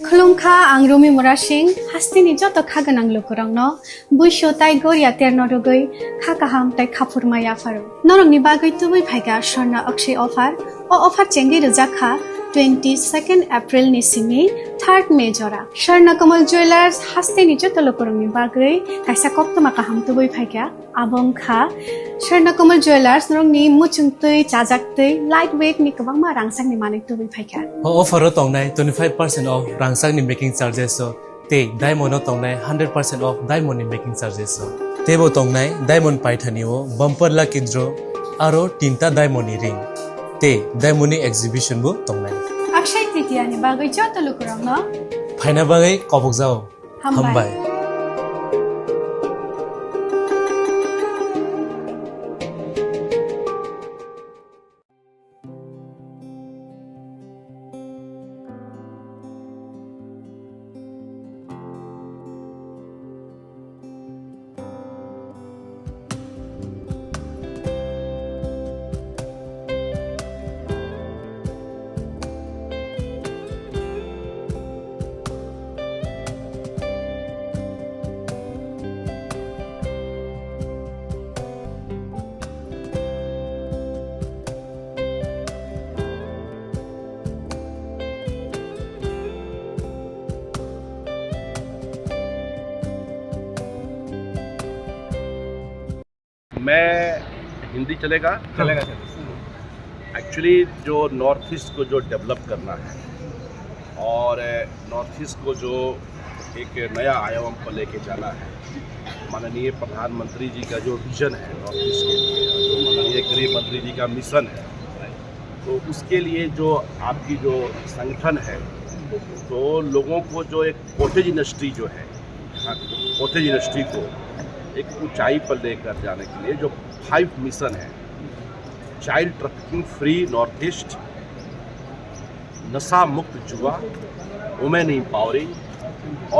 खुलुमखा आं रुमि मुरासिं हास्तिनि जत खागोनां लोगोरांनो बैसो ताइ गोरिया तेरनरुगै खागाहाम ताइ खाफुरमाया फारु नरंनि बागै तुबै फाइगा स्वर्णा अक्षय ऑफर चेंगि रजाखा 22 एप्रिल नि सिंनि 3 मे जरा स्वर्णा कमल ज्वेलर्स हास्तिनि जत लोगोरांनि बागै काइसा कप्तमा काहाम तुबै फाइगा आबंखा स्वर्णा कमल ज्वेलर्स नरंनि मुचुंतै चाजाक्तै लाइट वेट नि गोबांमा रांसांनि माने तुबै फाइगा ऑफर तंनाय 25% ऑफ रांसांनि मेकिंग चार्जेस ते डायमंड तंनाय 100% ऑफ डायमंड मेकिंग चार्जेस तेबो तंनाय डायमंड पाइथानिओ बम्पर लकी ड्र आरो तीनटा डायमंड रिंग ते डायमंड एग्जिबिशन बो तंनाय अक्षय तृतीया नि बागै जत लोगोरांनो फाइना बागै कबक जाओ हामबाय मैं हिंदी चलेगा एक्चुअली जो नॉर्थ ईस्ट को जो डेवलप करना है और नॉर्थ ईस्ट को जो एक नया आयाम पर लेके जाना है माननीय प्रधानमंत्री जी का जो विजन है नॉर्थ ईस्ट के लिए जो माननीय गृह मंत्री जी का मिशन है तो उसके लिए जो आपकी जो संगठन है तो लोगों को जो एक कॉटेज इंडस्ट्री जो है कॉटेज इंडस्ट्री को एक ऊंचाई पर लेकर जाने के लिए जो 5 मिशन है child trafficking free north east, नशा मुक्त युवा, वुमेन एम्पावरिंग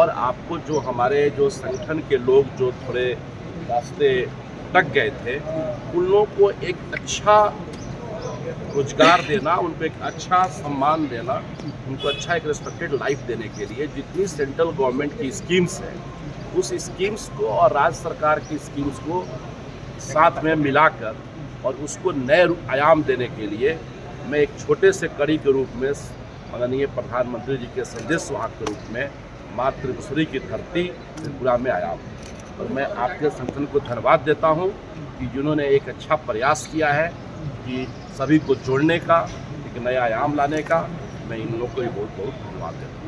और आपको जो हमारे जो संगठन के लोग जो थोड़े रास्ते अटक गए थे उन लोगों को एक अच्छा रोजगार देना, उनको एक अच्छा सम्मान देना, उनको अच्छा एक रिस्पेक्टेड लाइफ देने के लिए जितनी सेंट्रल गवर्नमेंट की स्कीम्स हैं उस स्कीम्स को और राज्य सरकार की स्कीम्स को साथ में मिलाकर और उसको नए आयाम देने के लिए मैं एक छोटे से कड़ी के रूप में माननीय प्रधानमंत्री जी के संदेश वाहक के रूप में माँ त्रिपुरी की धरती त्रिपुरा में आया हूँ और मैं आपके संगठन को धन्यवाद देता हूँ कि जिन्होंने एक अच्छा प्रयास किया है कि सभी को जोड़ने का एक नया आयाम लाने का। मैं इन लोगों को भी बहुत बहुत धन्यवाद देता हूँ।